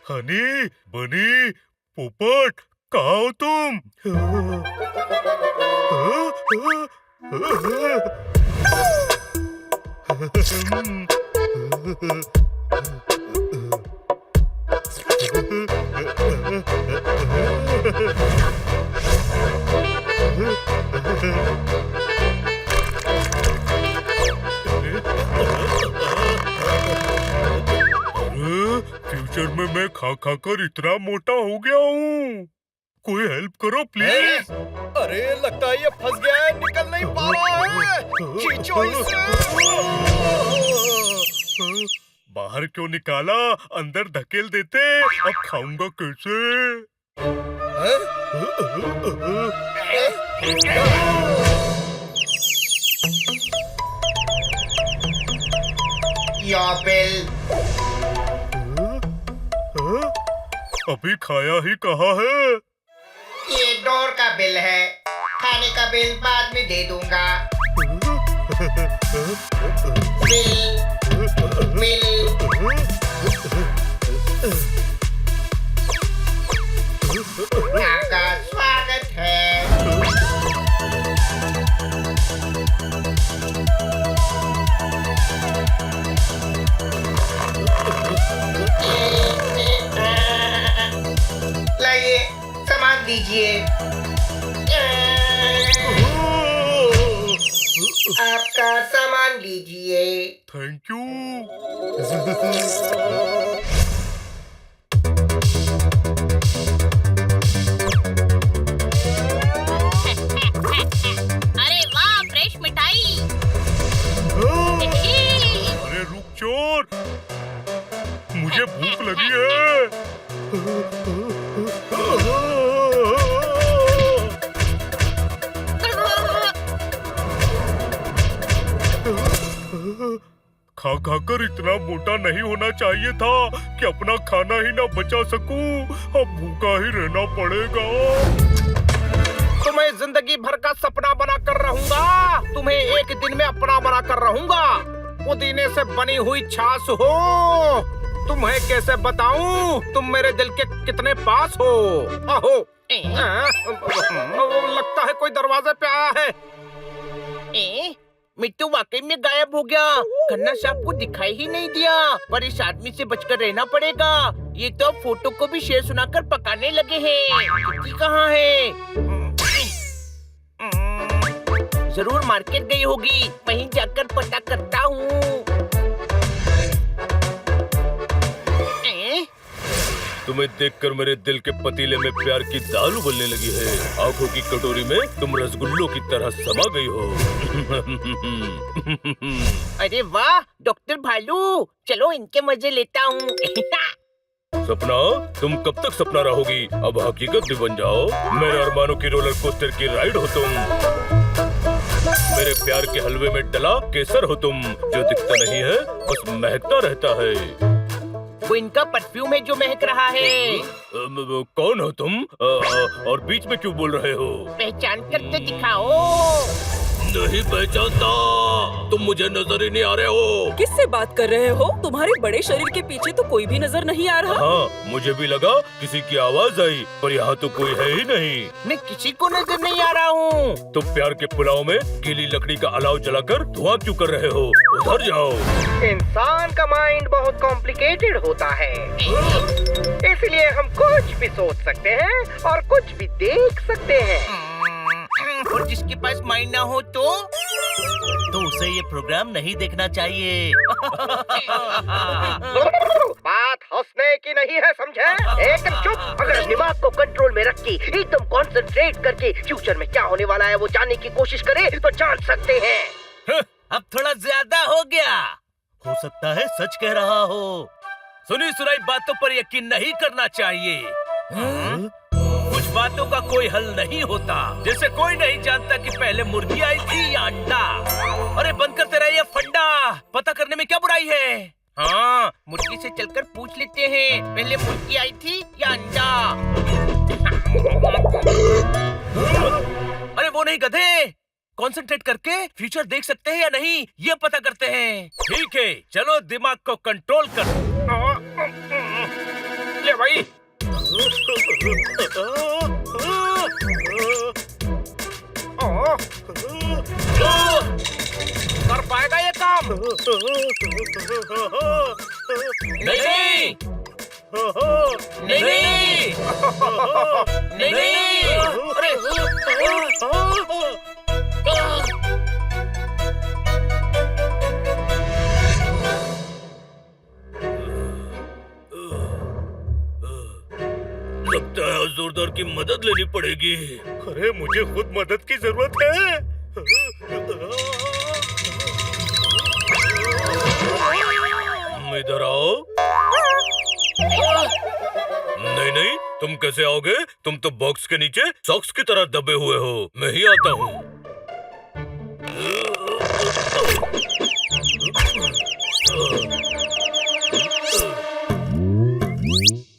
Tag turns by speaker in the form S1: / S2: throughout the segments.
S1: हनी, बनी, पोपट, कहाँ हो तुम? फ्यूचर में मैं खा खा कर इतना मोटा हो गया हूँ। कोई हेल्प करो प्लीज।
S2: अरे लगता है ये फंस गया है, निकल नहीं पा रहा है। खींचो इसे।
S1: बाहर क्यों निकाला? अंदर धकेल देते। अब खाऊंगा कैसे?
S3: Your bill.
S1: अभी खाया ही कहाँ है?
S3: ये डोर का बिल है, खाने का बिल बाद में दे दूंगा। Bill, bill. आपका स्वागत है। लाइए, सामान दीजिए। आपका सामान लीजिए।
S1: Thank you.
S4: अरे वाह, फ्रेश मिठाई।
S1: अरे रुक चोर, मुझे भूख लगी है। खा खा कर इतना मोटा नहीं होना चाहिए था कि अपना खाना ही ना बचा सकूं। अब भूखा ही रहना पड़ेगा।
S2: तुम्हें जिंदगी भर का सपना बना कर रहूंगा। तुम्हें एक दिन में अपना बना कर रहूंगा। पुदीने से बनी हुई छाछ हो। तुम्हें कैसे बताऊं तुम मेरे दिल के कितने पास हो। आहो, लगता है कोई दरवाजे पे आया है। मिट्टू वाकई में गायब हो गया। खन्ना साहब को दिखाई ही नहीं दिया। पर इस आदमी से बचकर रहना पड़ेगा। ये तो फोटो को भी शेर सुनाकर पकाने लगे हैं। किट्टी कहाँ है? जरूर मार्केट गई होगी। वहीं जाकर पता करता हूँ।
S5: तुम्हें देखकर मेरे दिल के पतीले में प्यार की दाल उबलने लगी है। आंखों की कटोरी में तुम रसगुल्लों की तरह समा गई हो।
S2: अरे वाह डॉक्टर भालू, चलो इनके मजे लेता हूँ।
S5: सपना, तुम कब तक सपना रहोगी? अब हकीकत भी बन जाओ। मेरे अरमानों की रोलर कोस्टर की राइड हो तुम। मेरे प्यार के हलवे में डला केसर हो तुम। जो दिखता नहीं है बस महकता रहता है।
S2: वो इनका परफ्यूम है जो महक रहा है।
S5: कौन हो तुम? और बीच में क्यों बोल रहे हो?
S2: पहचान करके दिखाओ।
S5: नहीं पहचानता। तुम मुझे नजर ही नहीं आ रहे हो।
S6: किससे बात कर रहे हो? तुम्हारे बड़े शरीर के पीछे तो कोई भी नजर नहीं आ रहा।
S5: हाँ, मुझे भी लगा किसी की आवाज आई, पर यहाँ तो कोई है ही नहीं।
S2: मैं किसी को नजर नहीं आ रहा हूँ।
S5: तुम प्यार के पुलाव में गीली लकड़ी का अलाव जलाकर धुआं क्यों कर रहे हो? उधर जाओ।
S2: इंसान का माइंड बहुत कॉम्प्लिकेटेड होता है, इसलिए हम कुछ भी सोच सकते हैं और कुछ भी देख सकते हैं। और जिसके पास माइंड ना हो तो
S7: उसे ये प्रोग्राम नहीं देखना चाहिए।
S2: बात हंसने की नहीं है, समझे? एकदम चुप। अगर दिमाग को कंट्रोल में रख के एकदम कंसंट्रेट करके फ्यूचर में क्या होने वाला है वो जानने की कोशिश करे तो जान सकते हैं।
S7: अब थोड़ा ज्यादा हो गया। हो सकता है सच कह रहा हो।
S5: सुनी सुनाई बातों पर यकीन नहीं करना चाहिए। कुछ बातों का कोई हल नहीं होता। जैसे कोई नहीं जानता कि पहले मुर्गी आई थी या अंडा। अरे बंद कर तेरा ये फंडा। पता करने में क्या बुराई है?
S2: हाँ, मुर्गी से चलकर पूछ लेते हैं, पहले मुर्गी आई थी या अंडा?
S5: अरे वो नहीं गधे,
S7: कंसंट्रेट करके फ्यूचर देख सकते हैं या नहीं ये पता करते हैं। ठीक है, चलो दिमाग को कंट्रोल करो।
S2: ले भाई। कर पाएगा ये काम?
S7: नहीं नहीं नहीं नहीं नहीं
S2: अरे
S5: लगता है जोरदार की मदद लेनी पड़ेगी।
S1: अरे मुझे खुद मदद की जरूरत है।
S5: इधर आओ। नहीं नहीं, तुम कैसे आओगे? तुम तो बॉक्स के नीचे सॉक्स की तरह दबे हुए हो। मैं ही आता हूँ।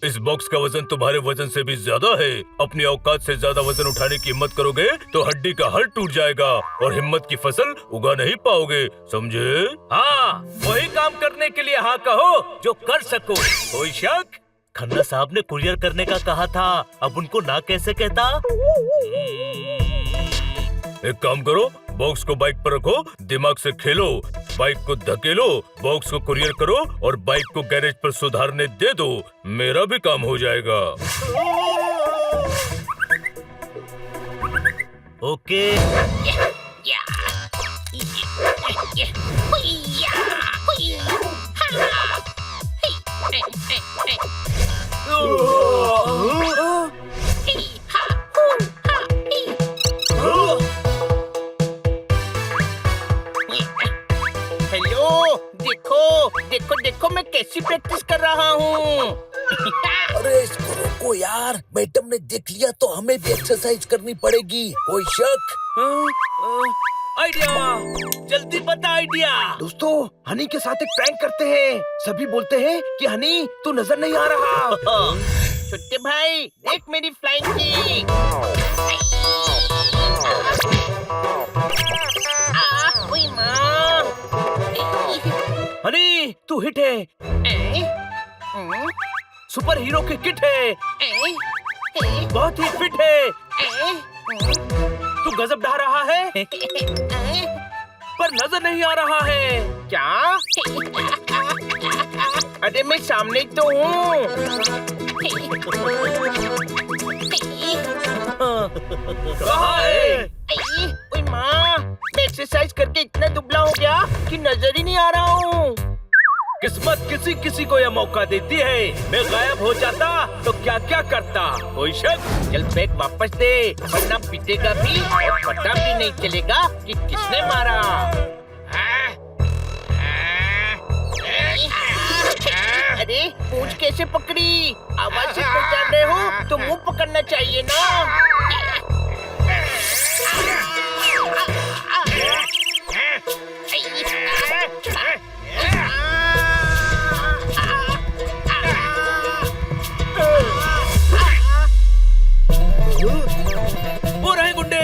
S5: इस बॉक्स का वजन तुम्हारे वजन से भी ज्यादा है। अपनी औकात से ज्यादा वजन उठाने की हिम्मत करोगे तो हड्डी का हड़ टूट जाएगा और हिम्मत की फसल उगा नहीं पाओगे, समझे?
S7: हाँ, वही काम करने के लिए हाँ कहो जो कर सको। कोई शक? खन्ना साहब ने कुरियर करने का कहा था, अब उनको ना कैसे कहता?
S5: एक काम करो, बॉक्स को बाइक पर रखो, दिमाग से खेलो, बाइक को धकेलो, बॉक्स को कुरियर करो और बाइक को गैरेज पर सुधारने दे दो। मेरा भी काम हो जाएगा।
S7: ओके।
S2: हेलो, देखो देखो देखो मैं कैसी प्रैक्टिस कर रहा हूँ।
S8: अरे इसको रोको यार, मैडम ने देख लिया तो हमें भी एक्सरसाइज करनी पड़ेगी। कोई शक?
S7: आइडिया, जल्दी बता आइडिया।
S2: दोस्तों, हनी के साथ एक प्रैंक करते हैं। सभी बोलते हैं कि हनी तू नजर नहीं आ रहा। छोटे भाई देख मेरी फ्लाइंग किक। ओए माँ।
S7: हनी तू हिट है, सुपर हीरो की किट है, बहुत ही फिट है। तू गजब ढा रहा है पर नजर नहीं आ रहा है।
S2: क्या? अरे मैं सामने तो हूँ।
S7: कहाँ है?
S2: ओए माँ, मैं एक्सरसाइज करके इतना दुबला हो गया कि नजर ही नहीं आ रहा हूँ।
S7: किस्मत किसी किसी को यह मौका देती है। मैं गायब हो जाता तो क्या क्या करता? कोई शक?
S2: चल बैग वापस दे, वरना पीटेगा भी और पता भी नहीं चलेगा कि किसने मारा। अरे पूंछ कैसे पकड़ी? आवाज से पहचान रहे हो तो मुंह पकड़ना चाहिए ना।
S7: वो रहे गुंडे।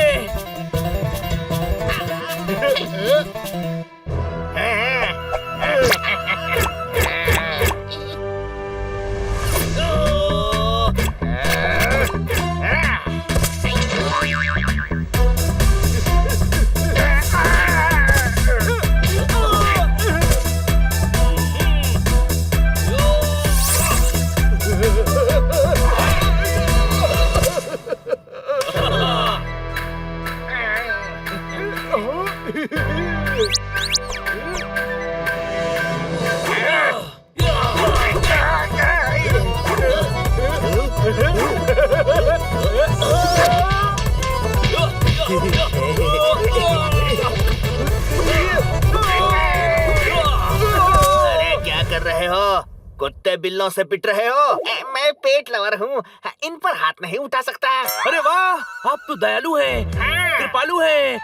S2: अरे क्या कर रहे हो? कुत्ते बिल्लों से पिट रहे हो? मैं पेट लवर हूँ, इन पर हाथ नहीं उठा सकता।
S7: अरे वाह, आप तो दयालु हैं, कृपालु हैं,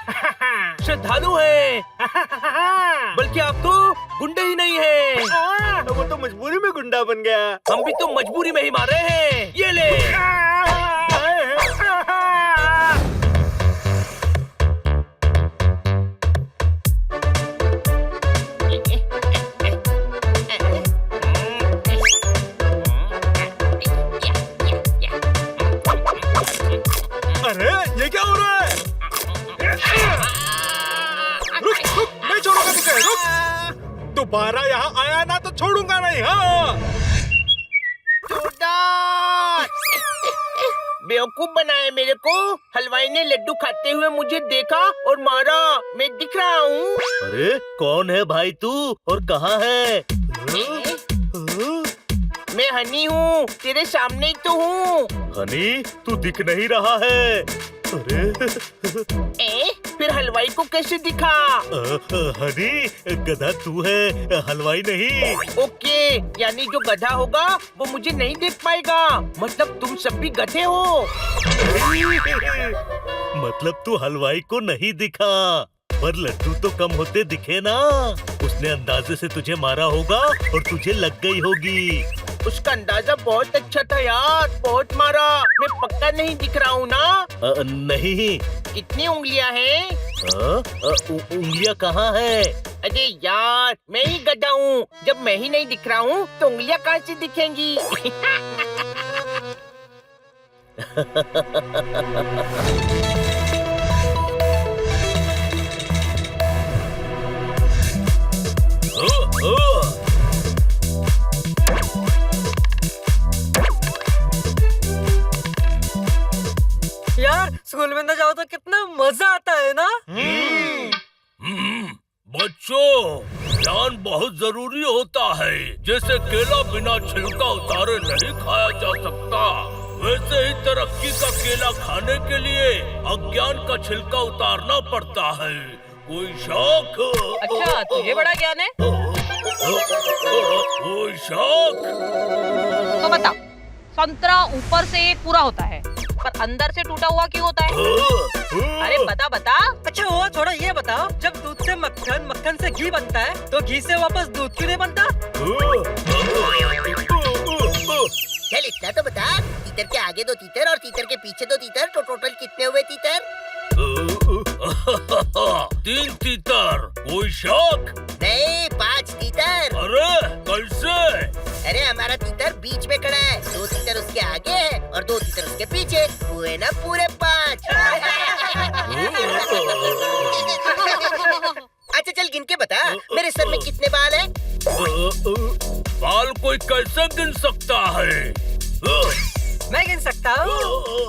S7: श्रद्धालु हैं। बल्कि आप तो गुंडे ही नहीं हैं।
S2: वो तो मजबूरी में गुंडा बन गया।
S7: हम भी तो मजबूरी में ही मारे हैं। ये ले।
S1: दोबारा यहाँ आया ना तो छोड़ूंगा नहीं। हाँ
S2: जोरदार बेवकूफ बनाए मेरे को। हलवाई ने लड्डू खाते हुए मुझे देखा और मारा। मैं दिख रहा हूँ।
S5: अरे कौन है भाई तू और कहाँ है?
S2: मैं हनी हूँ, तेरे सामने ही तो हूँ।
S5: हनी तू दिख नहीं रहा है। अरे
S2: फिर हलवाई को कैसे दिखा?
S5: हनी गधा तू है, हलवाई नहीं।
S2: ओके, यानी जो गधा होगा वो मुझे नहीं देख पाएगा। मतलब तुम सब भी गधे हो।
S5: मतलब तू हलवाई को नहीं दिखा, पर लड्डू तो कम होते दिखे ना। उसने अंदाजे से तुझे मारा होगा और तुझे लग गई होगी।
S2: उसका अंदाजा बहुत अच्छा था यार, बहुत मारा। मैं पक्का नहीं दिख रहा हूँ ना?
S5: नहीं।
S2: कितनी उंगलियां हैं?
S5: उंगलियां कहाँ है?
S2: अरे यार, मैं ही गधा हूँ। जब मैं ही नहीं दिख रहा हूँ तो उंगलियां कहाँ से दिखेंगी?
S6: यार स्कूल में ना जाओ तो कितना मजा आता है ना।
S5: बच्चों, ज्ञान बहुत जरूरी होता है। जैसे केला बिना छिलका उतारे नहीं खाया जा सकता, वैसे ही तरक्की का केला खाने के लिए अज्ञान का छिलका उतारना पड़ता है। कोई शौक?
S6: अच्छा, तुझे बड़ा ज्ञान है
S5: कोई शौक?
S9: तो बता, संतरा ऊपर से पूरा होता है पर अंदर से टूटा हुआ क्यों होता है? अरे बता बता।
S6: अच्छा वो छोड़ो, ये बताओ, जब दूध से मक्खन, मक्खन से घी बनता है तो घी से वापस दूध क्यों नहीं बनता?
S3: चल इतना तो बता, तीतर के आगे 2 तीतर और तीतर के पीछे 2 तीतर, तो टोटल कितने हुए तीतर?
S5: 3 तीतर। कोई शौक?
S3: नहीं, 5 तीतर।
S5: अरे कैसे?
S3: अरे हमारा तीतर बीच में खड़ा है, 2 तीतर उसके आगे है और 2 तीतर उसके पीछे, हुए ना पूरे 5। अच्छा चल गिन के बता, मेरे सर में कितने बाल हैं?
S5: बाल कोई कैसे गिन सकता है?
S6: मैं गिन सकता हूँ।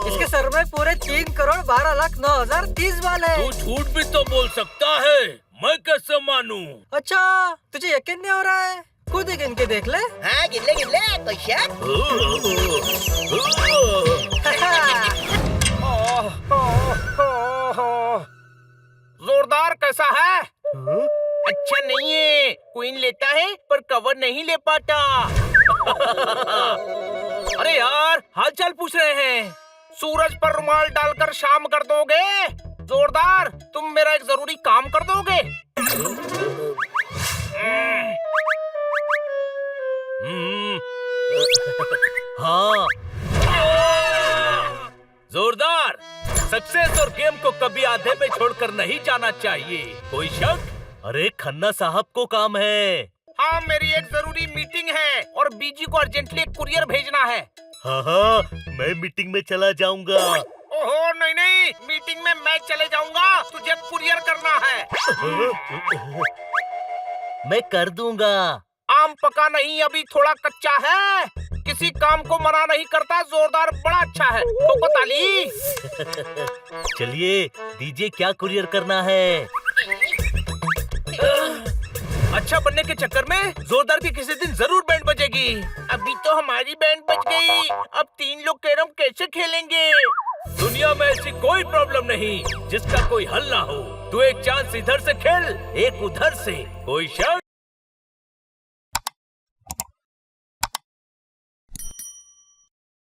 S6: इसके सर में पूरे 3,12,09,030 बाल है।
S5: तू झूठ भी तो बोल सकता है, मैं कैसे मानूं?
S6: अच्छा, तुझे यकीन नहीं हो रहा है? खुद ही गिन के देख ले।
S3: हाँ गिन ले कोई शक?
S2: जोरदार कैसा है? अच्छा नहीं है। क्वीन लेता है पर कवर नहीं ले पाता। अरे यार, हाल चाल पूछ रहे हैं। सूरज पर रुमाल डालकर शाम कर दोगे? जोरदार, तुम मेरा एक जरूरी काम कर दोगे?
S5: हाँ। जोरदार, सक्सेस और गेम को कभी आधे में छोड़कर नहीं जाना चाहिए। कोई शक? अरे खन्ना साहब को काम है।
S2: हाँ, मेरी एक जरूरी मीटिंग है और बीजी को अर्जेंटली एक कुरियर भेजना है।
S5: हाँ, मैं मीटिंग में चला जाऊंगा।
S2: ओहो नहीं, मीटिंग में मैं चले जाऊंगा, तुझे कुरियर करना है।
S5: मैं कर दूंगा।
S2: आम पका नहीं, अभी थोड़ा कच्चा है। किसी काम को मना नहीं करता। जोरदार, बड़ा अच्छा है। ठोको ताली।
S5: चलिए दीजिए, क्या कुरियर करना है?
S2: अच्छा बनने के चक्कर में जोरदार की किसी दिन जरूर बैंड बजेगी। अभी तो हमारी बैंड बज गई, अब 3 लोग कैरम कैसे खेलेंगे?
S5: दुनिया में ऐसी कोई प्रॉब्लम नहीं जिसका कोई हल ना हो। तू एक चांस इधर से खेल, एक उधर से। कोई शक?